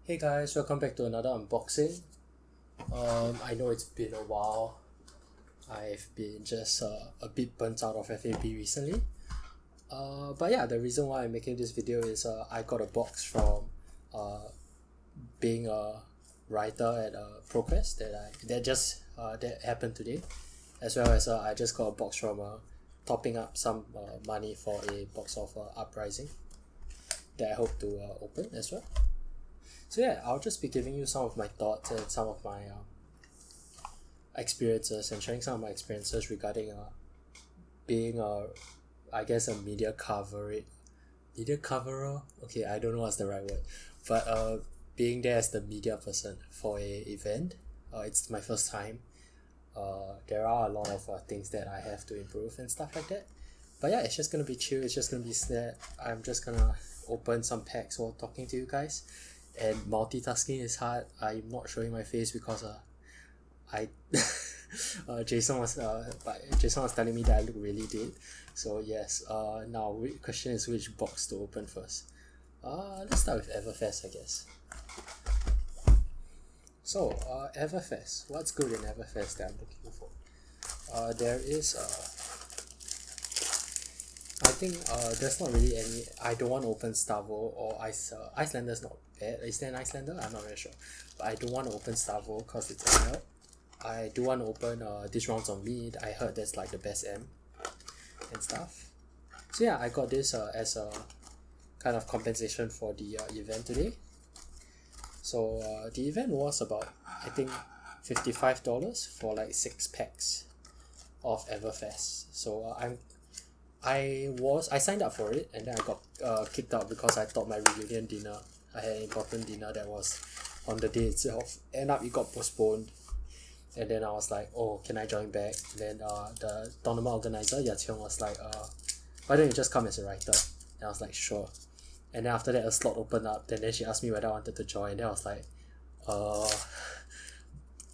Hey guys, welcome back to another unboxing. I know it's been a while. I've been just a bit burnt out of FAB recently. But yeah, the reason why I'm making this video is I got a box from being a writer at ProQuest that happened today, as well as I just got a box from topping up some money for a box of Uprising that I hope to open as well. So yeah, I'll just be giving you some of my thoughts and some of my experiences and sharing some of my experiences regarding being I guess a media coverer. Okay, I don't know what's the right word, but being there as the media person for a event. It's my first time. There are a lot of things that I have to improve and stuff like that. But yeah, it's just gonna be chill. It's just gonna be that I'm just gonna open some packs while talking to you guys. And multitasking is hard. I'm not showing my face because I Jason was telling me that I look really dead. So yes, now question is which box to open first. Let's start with Everfest, I guess. So Everfest, what's good in Everfest that I'm looking for? There is I think there's not really any. I don't want to open Stavo or Icelander's not bad. Is there an Icelander? I'm not very sure. But I don't want to open Stavo because it's ML. I do want to open this rounds on me. I heard that's like the best M and stuff. So yeah, I got this as a kind of compensation for the event today. So the event was about, I think, $55 for like 6 packs of Everfest. So I signed up for it, and then I got kicked out because I thought my reunion dinner, I had an important dinner that was on the day itself. End up it got postponed, and then I was like, oh, can I join back? And then the tournament organizer Yaqiong was like, why don't you just come as a writer? And I was like, sure. And then after that a slot opened up, and then she asked me whether I wanted to join, and then I was like,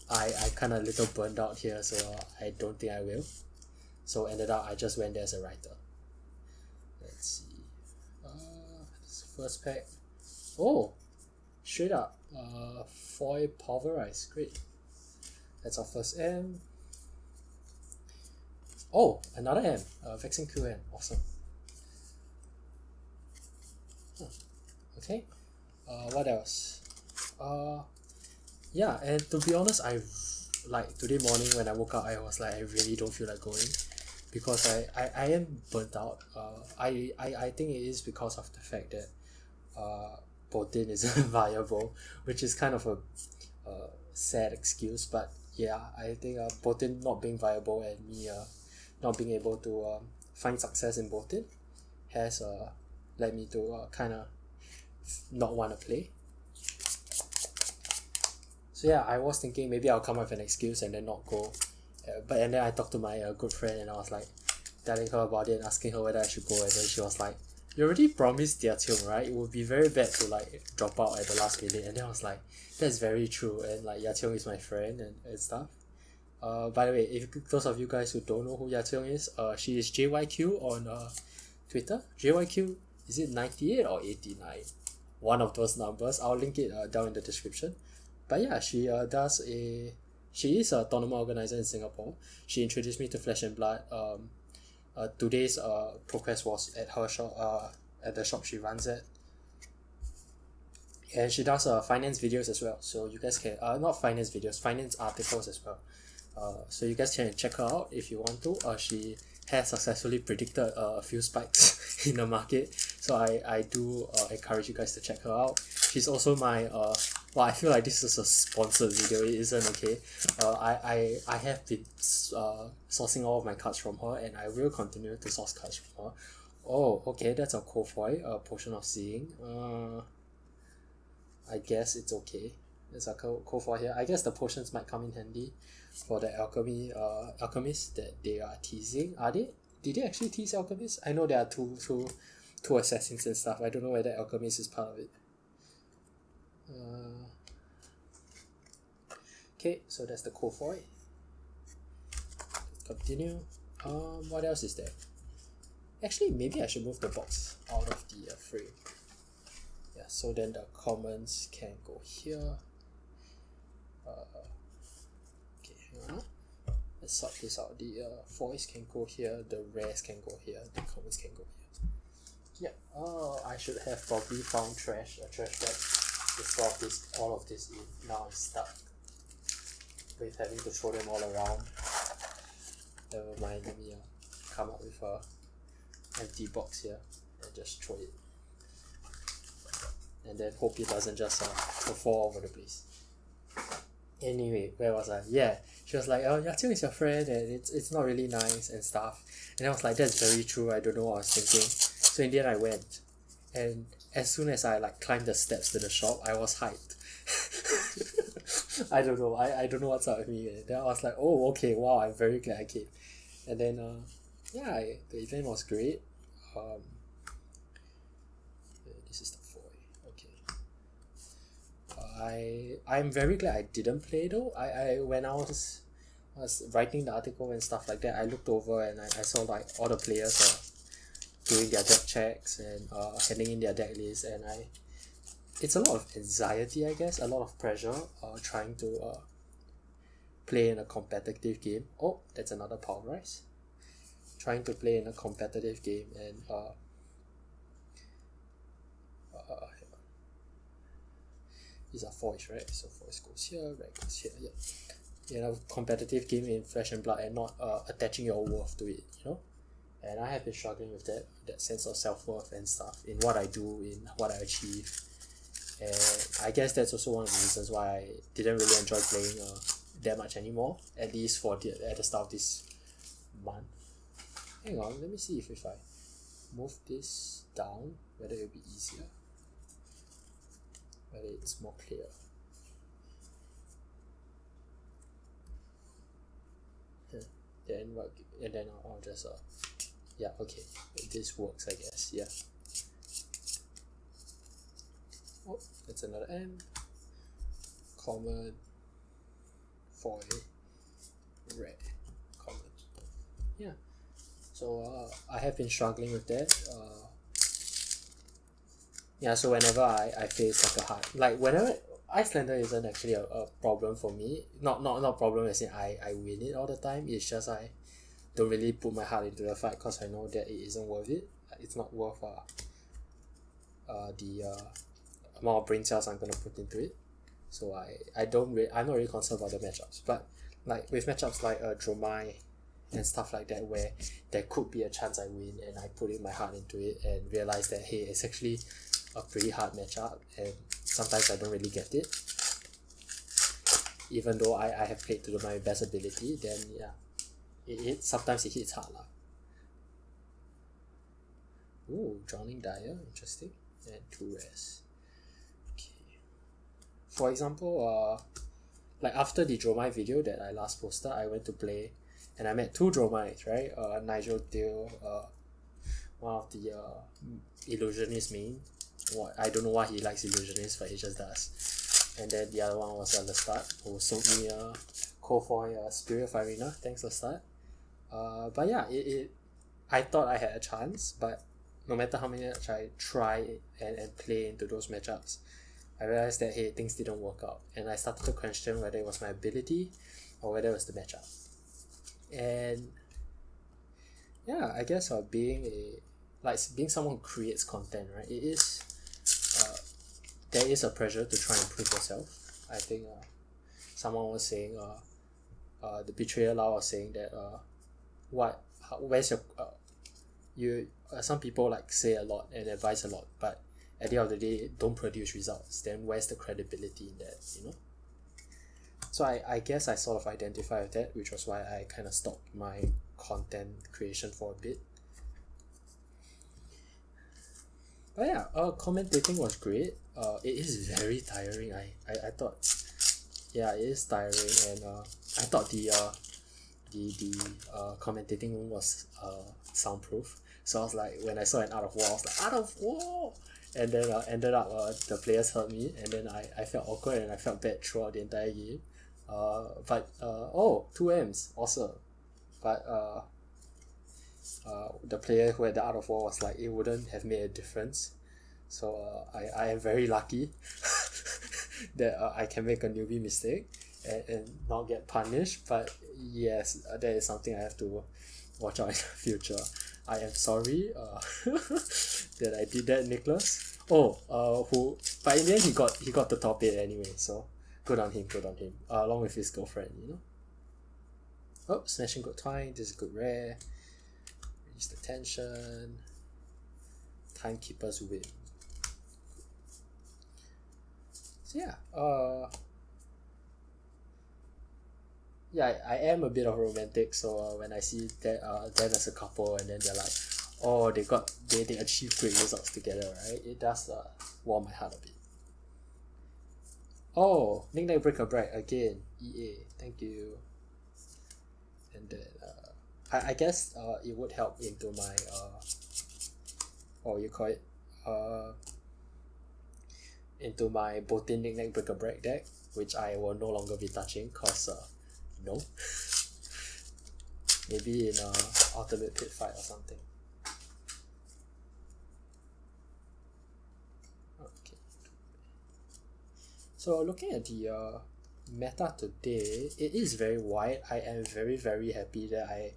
I kind of a little burned out here, so I don't think I will. So ended up I just went there as a writer. Let's see. This first pack. Oh, straight up. Foil pulverized. Great. That's our first M. Oh, another M. Vexing QN. Awesome. Okay. What else? Yeah, and to be honest, like today morning when I woke up, I was like, I really don't feel like going because I am burnt out. I think it is because of the fact that Botin isn't viable, which is kind of a sad excuse, but yeah, I think Botin not being viable and me not being able to find success in Botin has led me to kind of not want to play. So yeah, I was thinking maybe I'll come up with an excuse and then not go. And then I talked to my good friend, and I was like telling her about it and asking her whether I should go, and then she was like, you already promised Yaqiong, right? It would be very bad to like drop out at the last minute. And then I was like, that's very true, and like Yaqiong is my friend and stuff. By the way, if those of you guys who don't know who Yaqiong is, she is JYQ on Twitter. JYQ, is it 98 or 89? One of those numbers. I'll link it down in the description. But yeah, she is a tournament organizer in Singapore. She introduced me to Flesh and Blood. Today's ProQuest was at her shop, at the shop she runs at. And she does finance videos as well. So you guys can, not finance videos, finance articles as well. So you guys can check her out if you want to. She has successfully predicted a few spikes in the market. So I do encourage you guys to check her out. She's also my well, I feel like this is a sponsored video. It isn't, okay. I have been sourcing all of my cards from her, and I will continue to source cards from her. Oh, okay, that's a Kofoy, Potion of Seeing. I guess it's okay. There's a Kofoy here. I guess the potions might come in handy for the alchemist that they are teasing. Are they? Did they actually tease alchemist? I know there are two assassins and stuff. I don't know whether alchemist is part of it. Okay, so that's the Kofoy. Let's continue. What else is there? Actually, maybe I should move the box out of the frame. Yeah, so then the commons can go here. Okay, hang on. Let's sort this out. The voice can go here, the rares can go here, the commons can go here. Yeah. I should have probably found a trash bag to store all of this in. Now I'm stuck with having to throw them all around. Never mind, let me come up with a empty box here and just throw it. And then hope it doesn't just fall all over the place. Anyway, where was I? Yeah, she was like, Yacheng is your friend and it's not really nice and stuff. And I was like, that's very true, I don't know what I was thinking. So in the end I went. And as soon as I climbed the steps to the shop, I was hyped. I don't know, I don't know what's up with me. And then I was like, oh, okay, wow, I'm very glad I came. And then, the event was great. This is the foil. Okay. I'm very glad I didn't play though. When I was writing the article and stuff like that, I looked over and I saw all the players doing their deck checks and handing in their deck list, and it's a lot of anxiety, I guess, a lot of pressure trying to play in a competitive game. Oh, that's another pile of rice. Trying to play in a competitive game and these are foils, right? So foils goes here, red goes here, yeah. Competitive game in flesh and blood and not attaching your worth to it, And I have been struggling with that sense of self-worth and stuff in what I do, in what I achieve. And I guess that's also one of the reasons why I didn't really enjoy playing that much anymore, at least at the start of this month. Hang on, let me see if I move this down, whether it'll be easier, whether it's more clear. Then I'll just yeah, okay, this works, I guess. Yeah. Oh, that's another M. Common, foil, red, common. Yeah. So I have been struggling with that. So whenever I face a hard, whenever Icelander isn't actually a problem for me. Not problem as in I win it all the time. It's just I don't really put my heart into the fight because I know that it isn't worth it. It's not worth the amount of brain cells I'm gonna put into it. So I'm not really concerned about the matchups. But with matchups like Dromai and stuff like that, where there could be a chance I win and I put in my heart into it and realize that hey, it's actually a pretty hard matchup and sometimes I don't really get it. Even though I have played to my best ability, then sometimes it hits hard lah. Ooh, Drowning Dire, interesting. And 2 rares. Okay. For example, after the Dromai video that I last posted, I went to play and I met 2 Dromais, right? Nigel Dale, one of the illusionist main. I don't know why he likes illusionists, but he just does. And then the other one was Lestat, who sold me a Kofoy Spirit of Irina. Thanks, Lestat. But yeah, I thought I had a chance, but no matter how many times I try and play into those matchups, I realized that hey, things didn't work out, and I started to question whether it was my ability or whether it was the matchup. And yeah, I guess being someone who creates content, right? It is there is a pressure to try and prove yourself. I think someone was saying the Betrayer Lao was saying that where's your some people say a lot and advise a lot, but at the end of the day don't produce results. Then where's the credibility in that, So I guess I sort of identify with that, which was why I kind of stopped my content creation for a bit. But yeah, commentating was great. It is very tiring. I thought, yeah, it is tiring, and I thought the commentating room was soundproof. So I was like, when I saw an Art of War, I was like, Art of War! And then ended up the players heard me, and then I felt awkward and I felt bad throughout the entire game. But 2 M's, awesome. But the player who had the Art of War was like, it wouldn't have made a difference. So I am very lucky that I can make a newbie mistake and not get punished. But yes, that is something I have to watch out in the future. I am sorry that I did that, Nicholas. But in the end he got the top 8 anyway, so good on him, along with his girlfriend, you know. Oh, smashing good twine, this is good rare. Release the tension. Timekeeper's win. So yeah, I am a bit of a romantic, so when I see that them as a couple and then they're like, oh, they achieved great results together, right? It does warm my heart a bit. Oh, Nickname Breaker Bright again, EA, thank you. And then I guess it would help into my what you call it, into my Botin Nickname Breaker Bright deck, which I will no longer be touching cause no. Maybe in a ultimate pit fight or something. Okay. So looking at the meta today, it is very wide. I am very, very happy that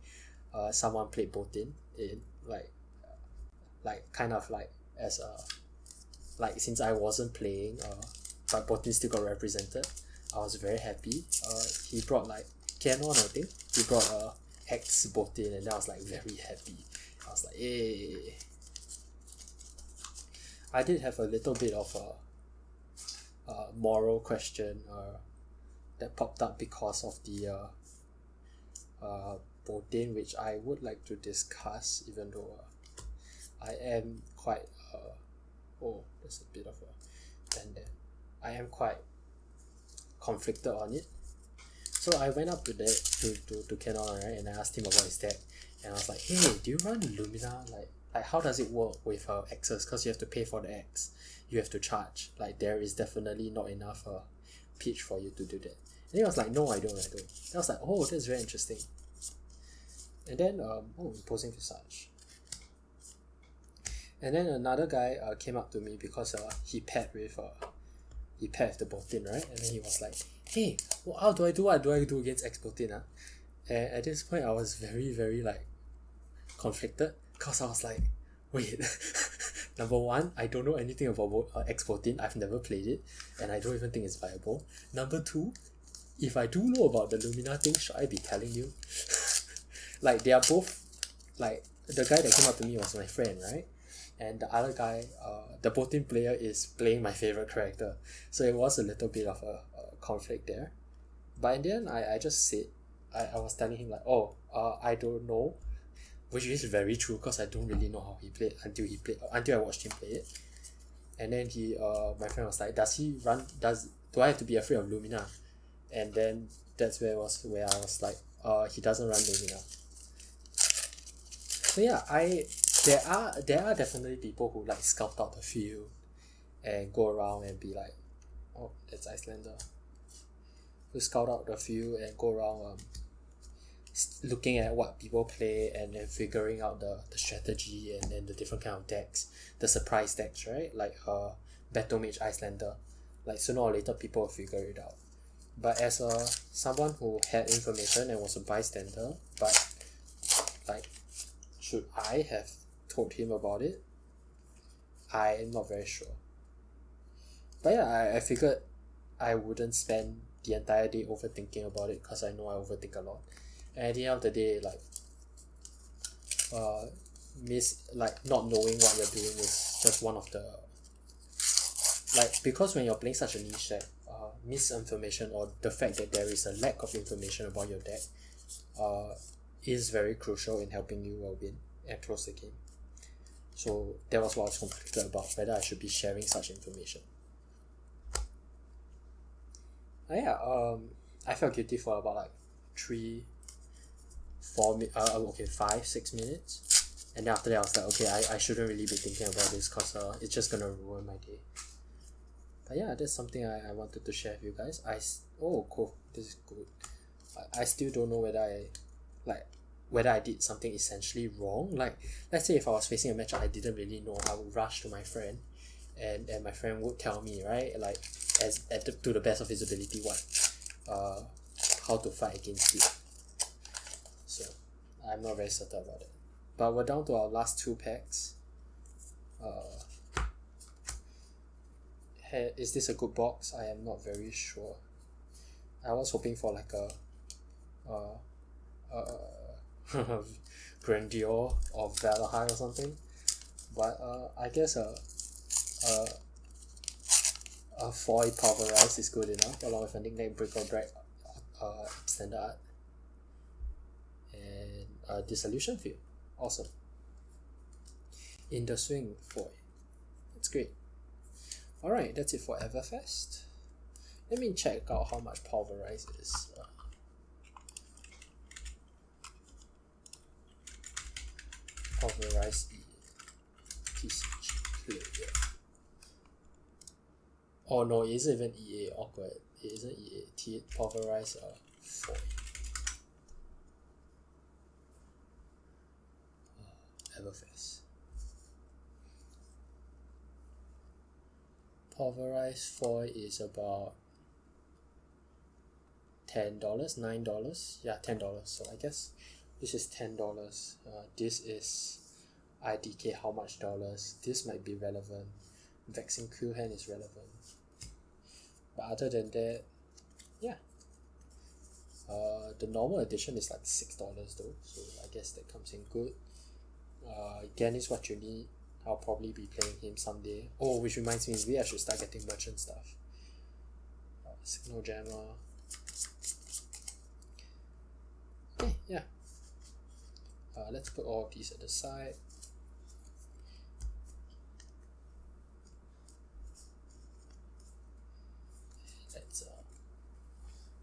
someone played Botin in like kind of like as a like since I wasn't playing but Botin still got represented. I was very happy. He brought like Canon, I think. He brought X Botin, and I was like very happy. I was like, hey. I did have a little bit of a moral question that popped up because of the Botin, which I would like to discuss, even though I am quite there's a bit of a bend there. I am quite conflicted on it. So I went up to Canon, right, and I asked him about his deck, and I was like, hey, do you run Lumina? Like how does it work with X's? Because you have to pay for the X, you have to charge. Like there is definitely not enough pitch for you to do that. And he was like, no, I don't. And I was like, oh, that's very interesting. And then imposing Visage. And then another guy came up to me because he paired with the Botin, right? And then he was like, hey, what do I do against X Botin? And at this point I was very, very like conflicted because I was like, wait, number one, I don't know anything about X Botin. I've never played it and I don't even think it's viable. Number two, if I do know about the Lumina thing, should I be telling you? Like they are both, like the guy that came up to me was my friend, right? And the other guy, the Botin player, is playing my favorite character. So it was a little bit of a conflict there. But in the end, I just said, I was telling him like, I don't know, which is very true because I don't really know how he played until I watched him play it. And then my friend was like, do I have to be afraid of Lumina? And then that's where I was like, he doesn't run Lumina. So yeah, there are definitely people who like scout out the field and go around and be like, oh, that's Icelander. Who scout out the field and go around looking at what people play and then figuring out the strategy and then the different kind of decks, the surprise decks, right? Like Battle Mage Icelander. Like sooner or later people will figure it out. But as someone who had information and was a bystander, but like, should I have told him about it? I'm not very sure. But yeah, I figured I wouldn't spend the entire day overthinking about it because I know I overthink a lot. And at the end of the day, like not knowing what you're doing is just one of the, like, because when you're playing such a niche deck, misinformation or the fact that there is a lack of information about your deck is very crucial in helping you win and close the game. So that was what I was conflicted about, whether I should be sharing such information. I felt guilty for about like 5-6 minutes, and then after that I was like, okay, I shouldn't really be thinking about this because it's just gonna ruin my day. But yeah, that's something I wanted to share with you guys. Cool, this is good. I still don't know whether I did something essentially wrong. Like, let's say if I was facing a match I didn't really know, I would rush to my friend and my friend would tell me, right, like to the best of his ability how to fight against it. So I'm not very certain about it. But we're down to our last 2 packs. Is this a good box? I am not very sure. I was hoping for like a Grandeur or Valahai or something, but I guess a foil pulverized is good enough, along with a nickname brick or drag standard art and a dissolution field. Awesome. In the swing foil. That's great. Alright, that's it for Everfest. Let me check out how much pulverized is. Pulverized TCG player. Oh no, it isn't even EA, awkward. It isn't EA. Pulverized foil. Everfest. Pulverized foil is about $10, $9. Yeah, $10. So I guess this is $10. This is IDK how much dollars. This might be relevant. Vexing Q hand is relevant. But other than that, yeah. The normal edition is like $6 though, so I guess that comes in good. Again, is what you need. I'll probably be playing him someday. Oh, which reminds me, maybe I should start getting merchant stuff. Signal Jammer. Okay, yeah. Let's put all of these at the side. Let's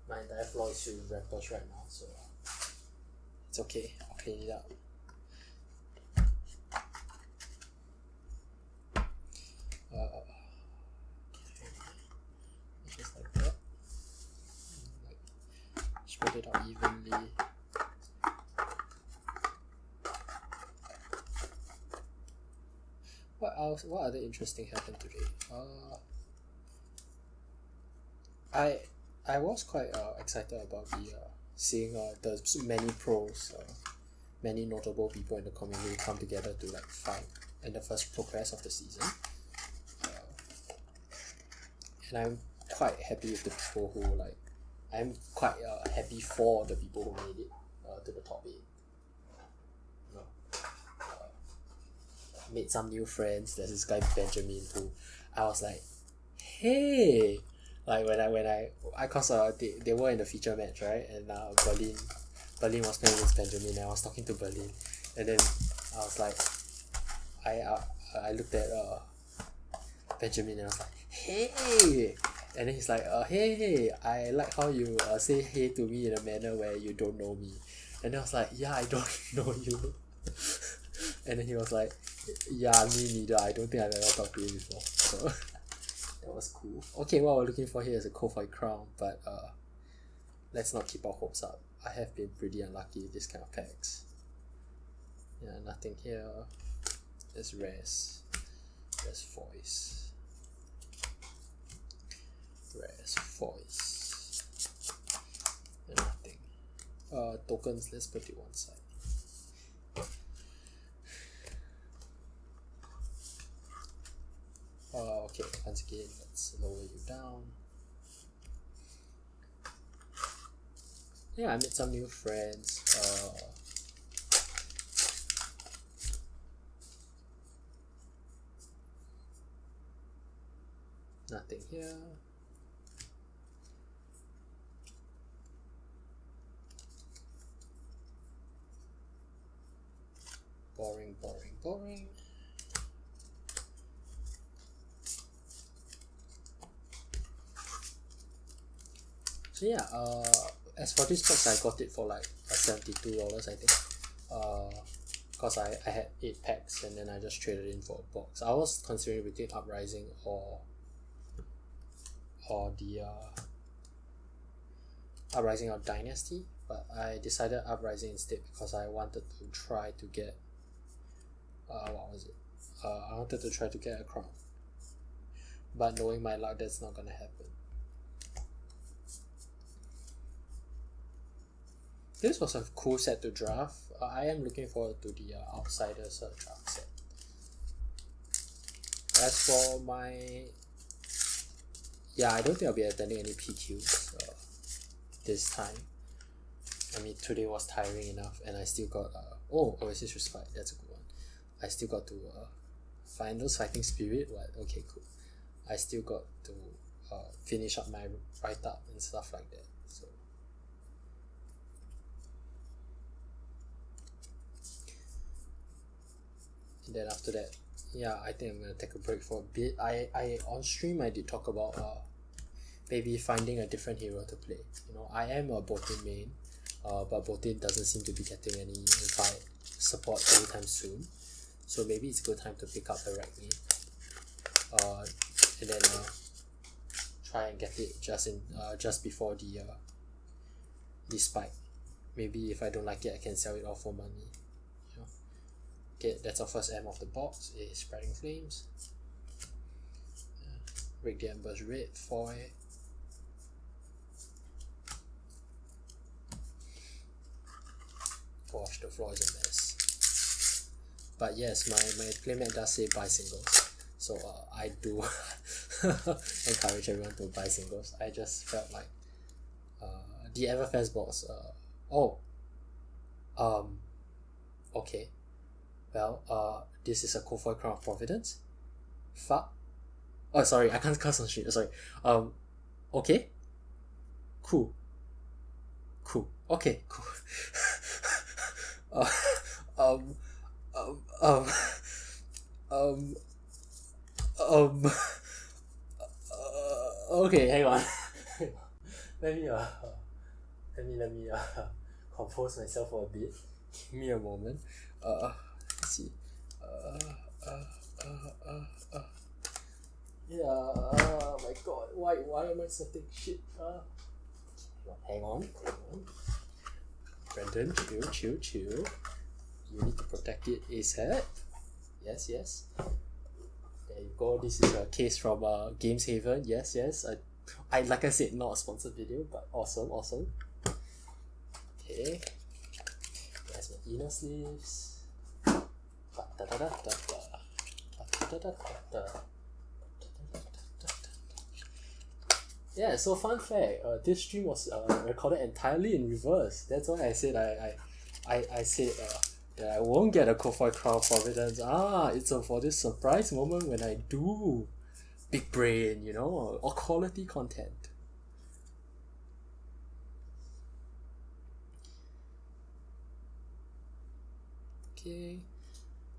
my entire floor is filled with wrappers right now, so it's okay. I'll clean it up. Just like that. Spread it out evenly. What else? What other interesting happened today? I was quite excited about seeing the many pros, many notable people in the community come together to like fight in the first ProQuest of the season. And I'm quite happy with the people who I'm quite happy for the people who made it to the top 8. You know, made some new friends. There's this guy Benjamin who I was like, hey, like when I cause they were in the feature match, right? And Berlin was playing against Benjamin, and I was talking to Berlin, and then I was like, I looked at Benjamin and I was like, hey, and then he's like, hey, I like how you say hey to me in a manner where you don't know me. And then I was like, yeah, I don't know you. And then he was like, yeah, me neither, I don't think I've ever talked to you before. So that was cool. Okay, what we're looking for here is a Ko-Fi crown, but let's not keep our hopes up. I have been pretty unlucky with this kind of packs. Yeah, nothing here. There's rares. There's voice. Rares, voice. And nothing. Tokens, let's put it one side. Okay, once again, let's lower you down. Yeah, I made some new friends. Nothing here. Boring, boring, boring. So yeah, as for this box, I got it for like $72, I think. Because I had 8 packs and then I just traded in for a box. I was considering between Uprising or the Uprising or Dynasty, but I decided Uprising instead because I wanted to try to get what was it? I wanted to try to get a crown. but knowing my luck, that's not gonna happen. This was a cool set to draft. I am looking forward to the Outsiders draft set. As for my... Yeah, I don't think I'll be attending any PQs this time. I mean, today was tiring enough, and I still got... Oasis Respite, that's a good one. I still got to find those Fighting Spirit. What? Okay, cool. I still got to finish up my write-up and stuff like that. So... And then after that, yeah, I think I'm gonna take a break for a bit. I on stream I did talk about maybe finding a different hero to play. You know, I am a Botin main, but Botin doesn't seem to be getting any invite support anytime soon. So maybe it's a good time to pick up the Ragni. And then try and get it just before the spike. Maybe if I don't like it, I can sell it off for money. Okay, that's our first M of the box, is Spreading Flames. Rig the Embers Red, foil. Gosh, the floor is a mess. But yes, my playmat does say buy singles. So I do encourage everyone to buy singles. I just felt like the Everfest box, okay. Well, this is a Kofoy Crown of Providence. Fuck. Oh, sorry, I can't curse on stream. Sorry. Okay. Cool. Okay, cool. um, um, um, um, okay, hang on. let me compose myself for a bit. Give me a moment. Let's see. My god, why am I setting shit? Hang on. Brendan, chill. You need to protect it ASAP. Yes. There you go. This is a case from Games Haven. Yes. I like I said, not a sponsored video, but awesome. Okay. There's my inner sleeves. Yeah, so fun fact, this stream was recorded entirely in reverse. That's why I said I said that I won't get a Kofoy Crown of Providence. It's for this surprise moment when I do. Big brain, you know, or quality content. Okay,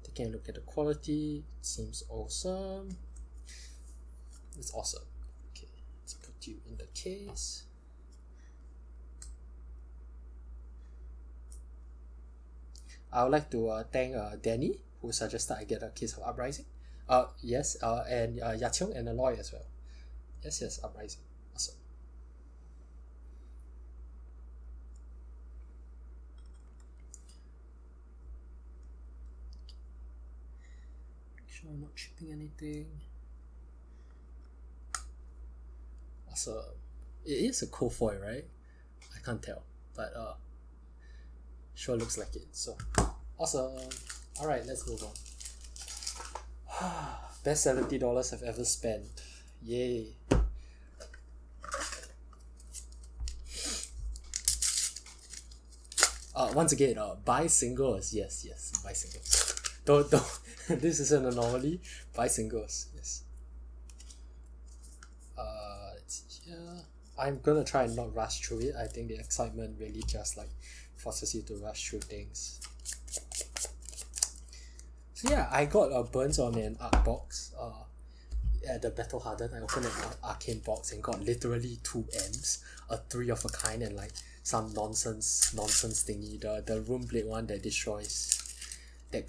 taking a look at the quality, it seems awesome. It's awesome. Okay, let's put you in the case. I would like to thank Danny, who suggested I get a case of Uprising. Yes, and Yaqiong and Aloy as well. Yes, Uprising. Awesome. Sure I'm not chipping anything. Also, it is a Kofoy, right? I can't tell, but sure looks like it. So awesome. Alright, let's move on. Best $70 I've ever spent. Yay. Once again, buy singles. Yes, buy singles. Don't this is an anomaly. Buy singles. Yes. Let's see here. I'm gonna try and not rush through it. I think the excitement really just like forces you to rush through things. So yeah, I got burns on an art box. At the Battle Hardened, I opened an arcane box and got literally 2 M's, a 3 of a kind, and like some nonsense thingy. The Rune Blade one that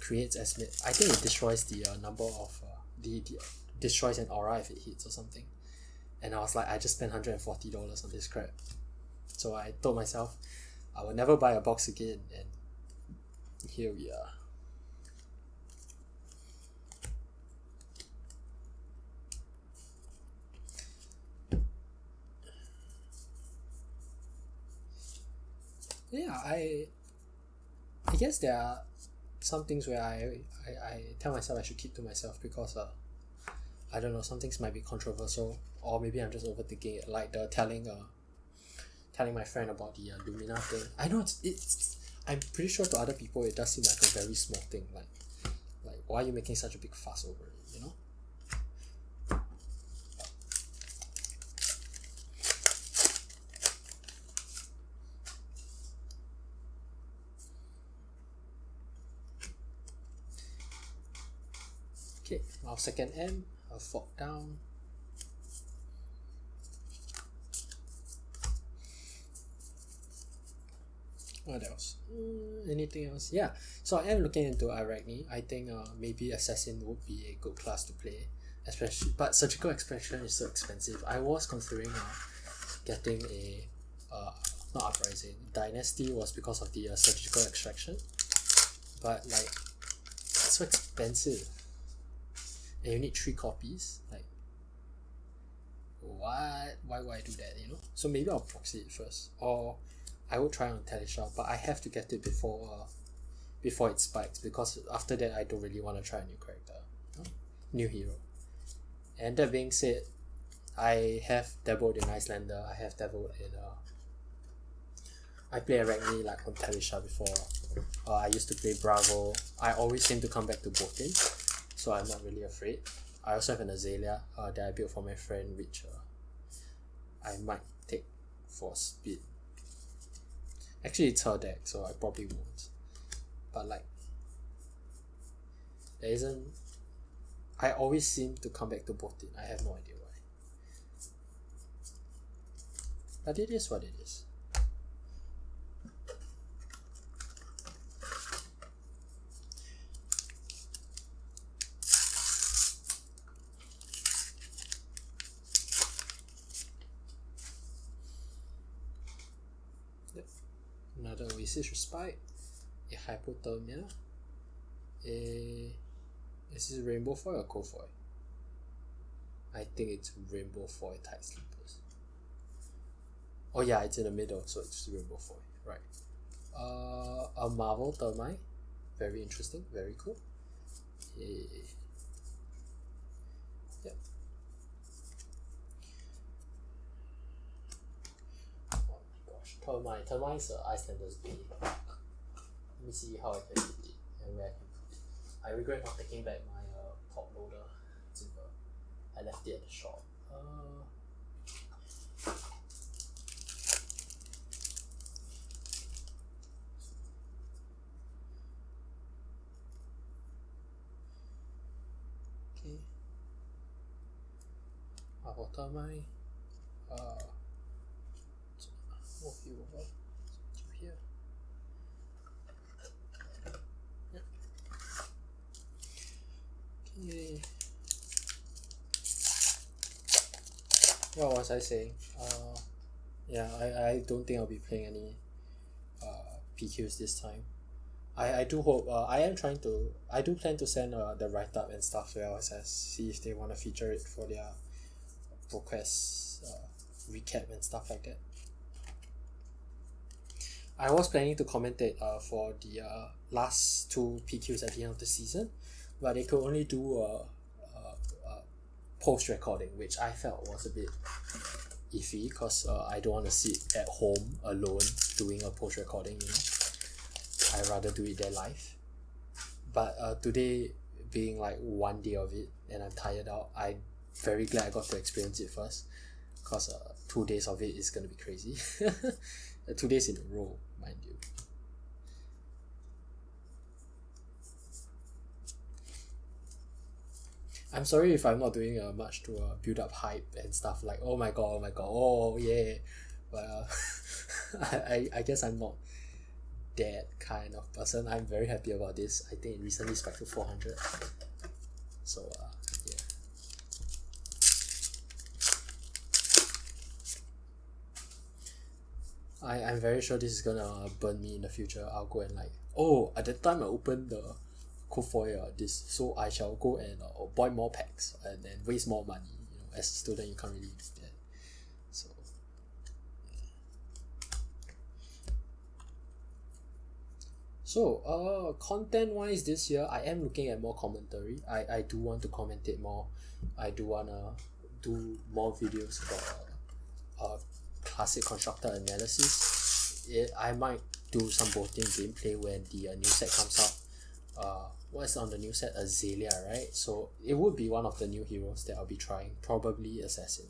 creates as I think it destroys the number of the destroys an aura if it hits or something. And I was like, I just spent $140 on this crap. So I told myself I will never buy a box again, and here we are. yeah, I guess there are some things where I tell myself I should keep to myself because I don't know, some things might be controversial, or maybe I'm just overthinking it, like the telling my friend about the Lumina thing. I know it's I'm pretty sure to other people it does seem like a very small thing, like why are you making such a big fuss over it, you know? Okay, our second M, a fork down. What else? Anything else? Yeah. So I am looking into Arachne. I think maybe Assassin would be a good class to play, especially. But Surgical Extraction is so expensive. I was considering getting a not Uprising. Dynasty was because of the Surgical Extraction, but like it's so expensive, and you need 3 copies. Like what? Why would I do that? You know. So maybe I'll proxy it first, or I would try on Talisha, but I have to get it before it spikes, because after that I don't really want to try a new character, new hero. And that being said, I have dabbled in Icelander. I have dabbled in I play Arachne like on Talisha before. I used to play Bravo. I always seem to come back to Botin, so I'm not really afraid. I also have an Azalea that I built for my friend, which I might take for speed. Actually, it's her deck, so I probably won't. But like, there isn't. I always seem to come back to Botin. I have no idea why. But it is what it is. Yep. Another Oasis Respite. A Hypothermia. Is this Rainbow Foil or Cold Foil? I think it's Rainbow Foil Tight Sleepers. Oh yeah, it's in the middle, so it's Rainbow Foil. Right. A Marvel Thermite. Very interesting, very cool. Yep. Oh my gosh, Thermite's Icelander's B. Let me see how I can put it and where I can put it. I regret not taking back my top loader. I left it at the shop. Okay. Marvel Thermite. Move you over to here. Yep. Okay. What was I saying? Yeah, I don't think I'll be playing any PQs this time. I do hope I do plan to send the write up and stuff to LSS, see if they want to feature it for their ProQuest recap and stuff like that. I was planning to commentate for the last 2 PQs at the end of the season, but they could only do post recording, which I felt was a bit iffy, because I don't want to sit at home alone doing a post recording, you know. I'd rather do it there live. But today being like one day of it and I'm tired out, I'm very glad I got to experience it first, because 2 days of it is going to be crazy. 2 days in a row, mind you. I'm sorry if I'm not doing much to build up hype and stuff like oh my god, oh yeah, but I guess I'm not that kind of person. I'm very happy about this. I think it recently spiked to 400, so yeah. I'm very sure this is gonna burn me in the future. I'll go and like, oh, at that time I opened the code for this, so I shall go and buy more packs and then waste more money. You know, as a student, you can't really do that. So, So, content-wise this year, I am looking at more commentary. I do want to commentate more. I do want to do more videos about classic constructor analysis. I might do some boating gameplay when the new set comes out. What's on the new set? Azalea, right? So it would be one of the new heroes that I'll be trying. Probably Assassin.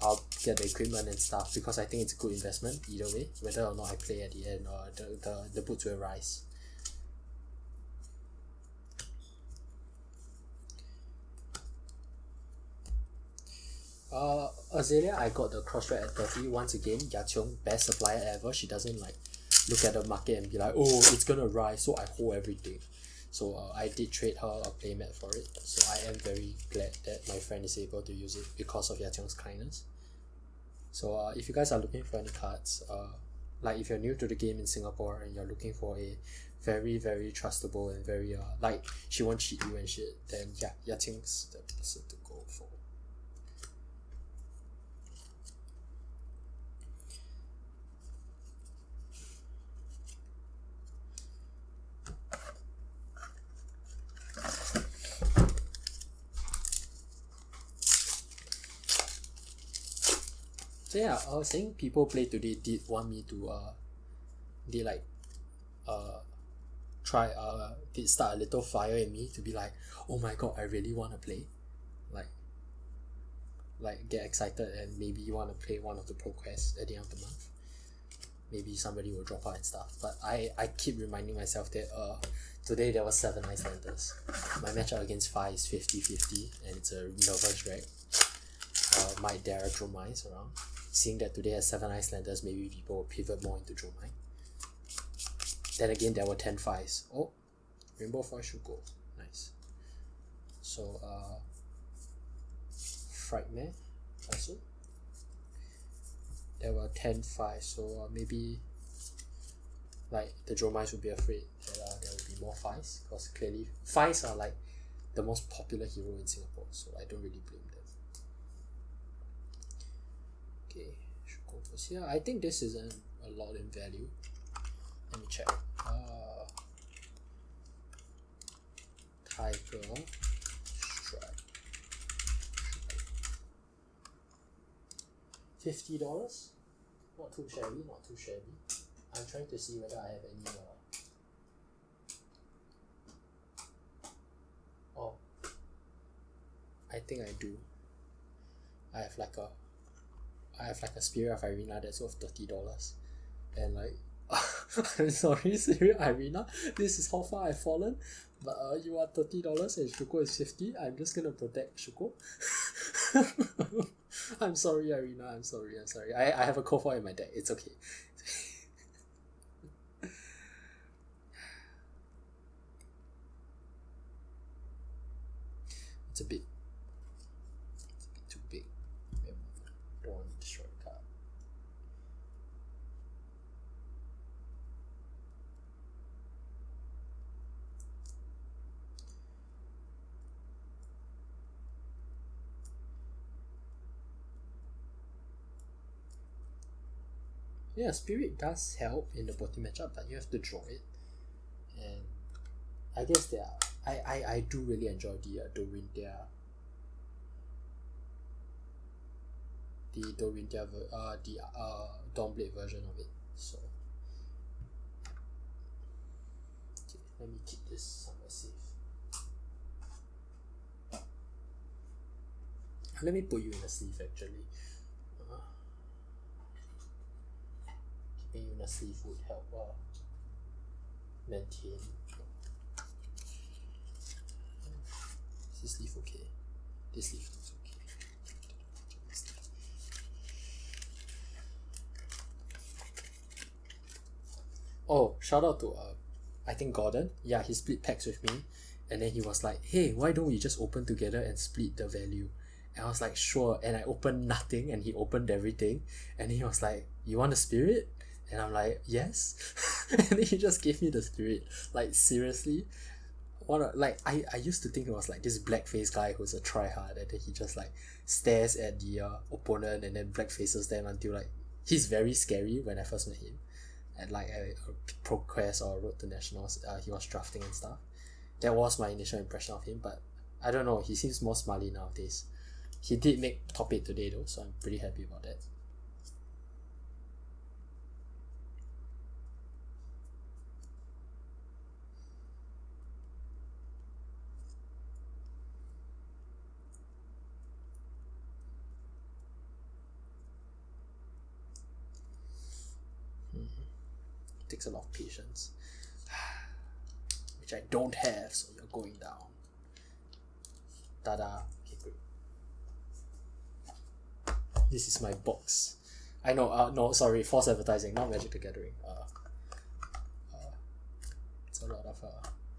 I'll get the equipment and stuff because I think it's a good investment either way. Whether or not I play at the end, the boots will rise. Azalea, I got the cross rate at 30. Once again, Yaqiong, best supplier ever. She doesn't like look at the market and be like, oh, it's gonna rise, so I hold everything. So I did trade her a playmat for it. So I am very glad that my friend is able to use it because of Yaqiong's kindness. So if you guys are looking for any cards, like if you're new to the game in Singapore and you're looking for a very, very trustable and very like she won't cheat you and shit, then yeah, Yaqiong's the person to go for. So yeah, I was saying people play today did want me to they like try did start a little fire in me to be like, oh my god, I really want to play, like get excited and maybe you want to play one of the ProQuest at the end of the month. Maybe somebody will drop out and stuff, but I keep reminding myself that today there was 7 Icelanders. My matchup against 5 is 50-50 and it's a nervous wreck. Might there are Dromais around. Seeing that today has 7 Icelanders, maybe people will pivot more into Dromai. Then again, there were 10 5s. Oh, Rainbow Foil should go. Nice. So, Frightmare also. There were 10 5s, so maybe like the Dromais would be afraid that there will be more 5s, because clearly 5s are like the most popular hero in Singapore, so I don't really blame them. Okay, should go for here. I think this isn't a lot in value. Let me check. Tiger Strike. $50? Not too shabby, not too shabby. I'm trying to see whether I have any oh, I think I do. I have like a Spirit of Irina that's worth $30, and like I'm sorry, Spirit Irina, this is how far I've fallen, but you are $30 and Shuko is 50. I'm just gonna protect Shuko. I'm sorry, Irina, I'm sorry. I have a Kofa in my deck, it's okay. It's a bit too big. Don't want to destroy the card. Yeah, Spirit does help in the bottom matchup, but you have to draw it. And I guess there are, I do really enjoy the Dorinthia the Dawnblade version of it. So okay, let me keep this somewhere safe. Let me put you in a sleeve actually. Keeping you in a sleeve would help maintain. Is this sleeve okay? This sleeve looks okay. Oh, shout out to I think Gordon. Yeah, he split packs with me, and then he was like, hey, why don't we just open together and split the value? And I was like, sure. And I opened nothing and he opened everything, and he was like, you want the spirit? And I'm like, yes. And then he just gave me the spirit. Like, seriously? I used to think it was like this blackface guy who's a tryhard, and then he just like stares at the opponent and then blackfaces them until like he's very scary when I first met him. at like a ProQuest or Road to Nationals, he was drafting and stuff. That was my initial impression of him, but I don't know, he seems more smiley nowadays. He did make top 8 today though, so I'm pretty happy about that. Takes a lot of patience, which I don't have, so you're going down. Tada. Okay, good. This is my box. I know, no, sorry, false advertising, not Magic the Gathering. It's a lot of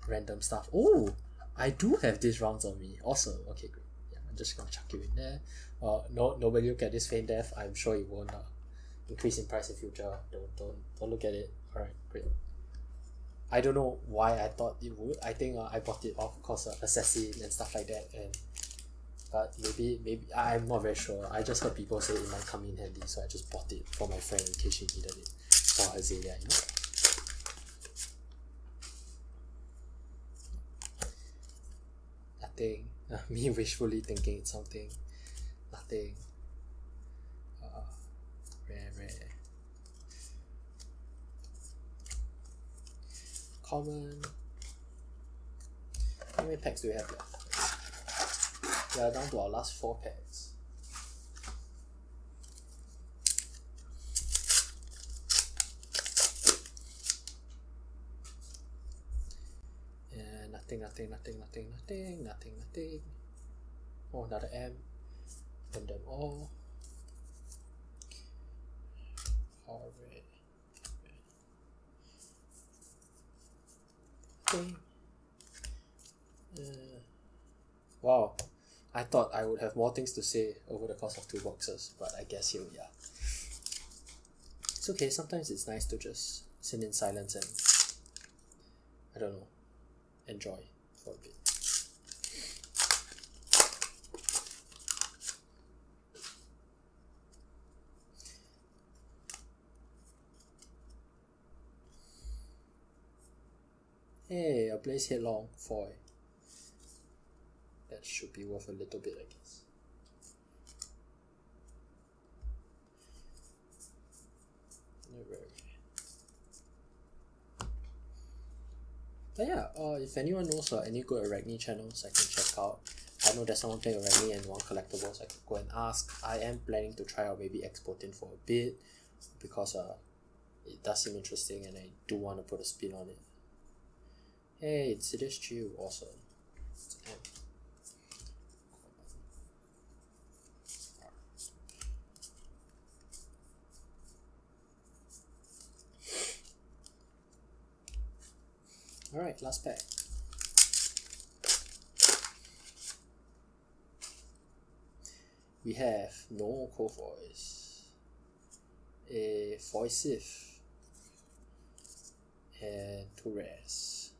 random stuff. Oh, I do have these rounds on me. Awesome. Okay, great. Yeah, I'm just gonna chuck you in there. No, nobody look at this Feign Death. I'm sure it won't increase in price in future. Don't look at it. Alright, great. I don't know why I thought it would. I think I bought it off because of Assassin and stuff like that, but maybe I'm not very sure. I just heard people say it might come in handy, so I just bought it for my friend in case she needed it for Azalea, you know. Nothing. Me wishfully thinking it's something. Nothing. Rare. Common. How many packs do we have left? We are down to our last 4 packs. And nothing. Oh, another M. Open them all. Alright. Wow, I thought I would have more things to say over the course of 2 boxes, but I guess here we are. It's okay, sometimes it's nice to just sit in silence and, I don't know, enjoy for a bit. Hey, a Blaze Headlong foil. That should be worth a little bit, I guess. But yeah, if anyone knows any good Arachne channels I can check out. I know there's someone playing Arachne and want collectibles, I could go and ask. I am planning to try out maybe exporting for a bit because it does seem interesting and I do want to put a spin on it. Hey, it's Sidious Chill, awesome. It's M. Alright, last pack. We have no Kofoys, a Foisif, and 2 rares.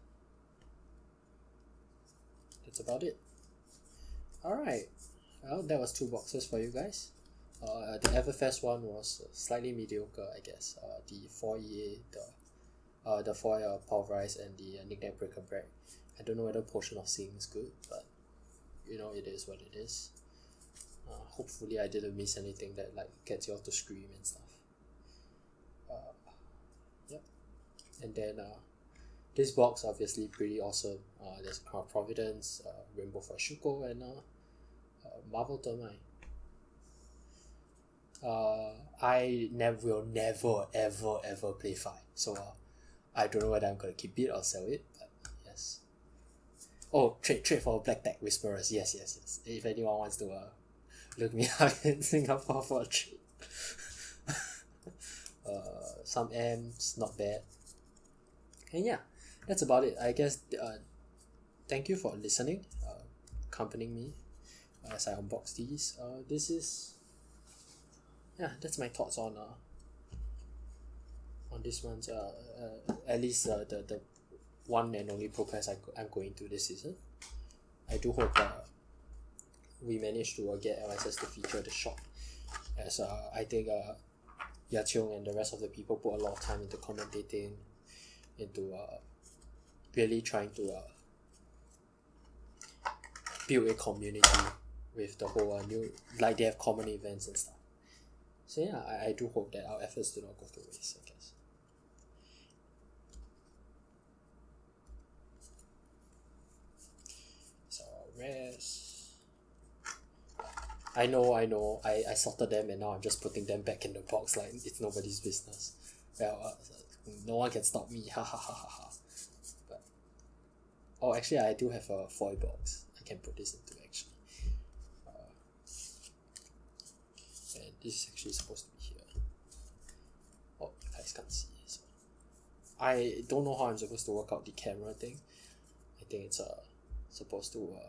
That's about it. Alright, well, that was 2 boxes for you guys. The Everfest one was slightly mediocre, I guess. The 4EA, the 4 Pulverize and the Nickname Breaker Break. I don't know whether Potion of Seeing is good, but you know, it is what it is. Hopefully I didn't miss anything that like gets you all to scream and stuff. Yep. And then this box obviously pretty awesome. There's Crown of Providence, Rainbow for Shuko, and Marvel Termite. I will never ever play 5, so I don't know whether I'm gonna keep it or sell it, but yes. Oh, trade for Black Tech Whisperers. Yes. If anyone wants to look me up in Singapore for a trade. Some M's, not bad. And yeah, that's about it. I guess thank you for listening, accompanying me as I unbox these. This is, yeah, that's my thoughts on this one's at least the one and only ProQuest I'm going to this season. I do hope we manage to get LSS to feature the shop, as I think Yaqiong and the rest of the people put a lot of time into commentating, into really trying to build a community with the whole new, like they have common events and stuff. So yeah, I do hope that our efforts do not go to waste, I guess. So rest. I know, I sorted them and now I'm just putting them back in the box like it's nobody's business. Well, no one can stop me, ha ha ha ha ha. But, oh, actually I do have a foil box I can put this into actually. And this is actually supposed to be here. Oh, you guys can't see. So I don't know how I'm supposed to work out the camera thing. I think it's supposed to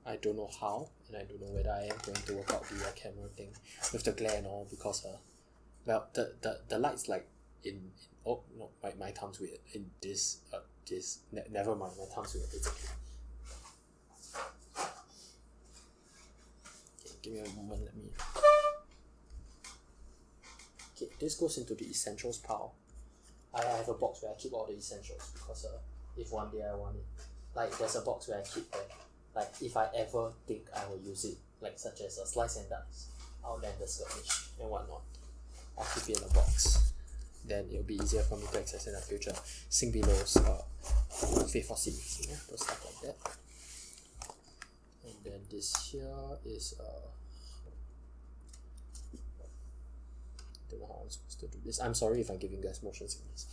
I don't know how, and I don't know whether I am going to work out the camera thing with the glare and all, because well, the light's like in oh no, my thumb's weird in this never mind, my thumb's weird, it's okay. Okay, give me a moment, let me. Okay, this goes into the essentials pile. I have a box where I keep all the essentials because if one day I want it, like there's a box where I keep them. Like if I ever think I will use it, like such as a slice and dice, outlander skirmish and whatnot, I'll keep it in a box. Then it'll be easier for me to access in the future. Sing below's faith for cities, yeah, those stuff like that. And then this here is don't know how I'm supposed to do this. I'm sorry if I'm giving guys motion sickness.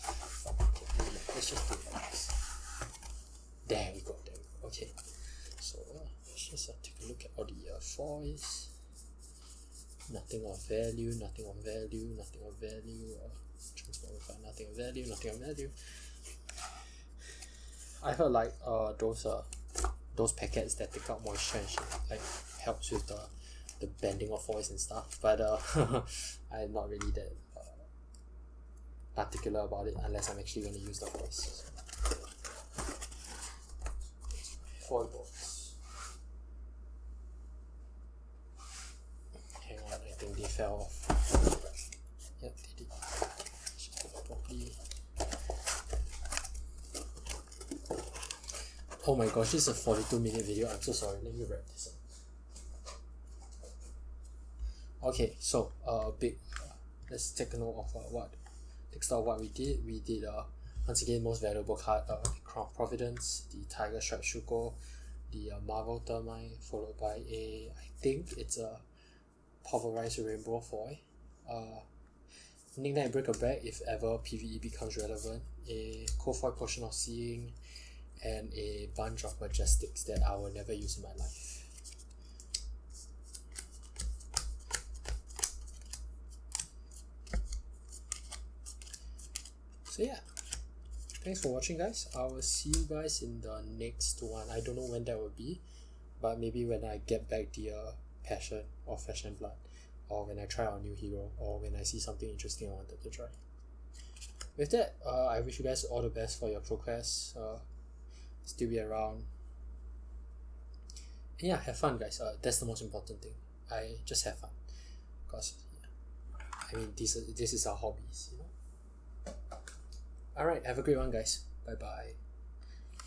Okay, let's just do it like this. There we go. Okay. So let's just take a look at all the foils. Nothing of value, nothing of value, nothing of value. Transformify, nothing of value, nothing of value. I heard like those packets that take out moisture and shit, like helps with the bending of foils and stuff. But I'm not really that particular about it unless I'm actually going to use the foils. Foil box. Hang on, I think they fell off. Yep, they did. Should put it properly. Oh my gosh, this is a 42-minute video. I'm so sorry. Let me wrap this up. Okay, so let's take a note of what we did. We did once again most valuable card, the Crown of Providence, the Tiger Stripe Shuko, the Marvel Thermite, followed by I think it's a Pulverized Rainbow Foil, Knick-Knack Break a Bag if ever PvE becomes relevant, a Cold-Foil Potion of Seeing, and a bunch of Majestics that I will never use in my life. So yeah, thanks for watching, guys. I will see you guys in the next one. I don't know when that will be, but maybe when I get back the Passion or Flesh and Blood, or when I try out a new hero, or when I see something interesting I wanted to try. With that, I wish you guys all the best for your ProQuest. Still be around. And yeah, have fun, guys. That's the most important thing. I just have fun, because I mean this is our hobbies, you know. Alright, have a great one, guys. Bye bye.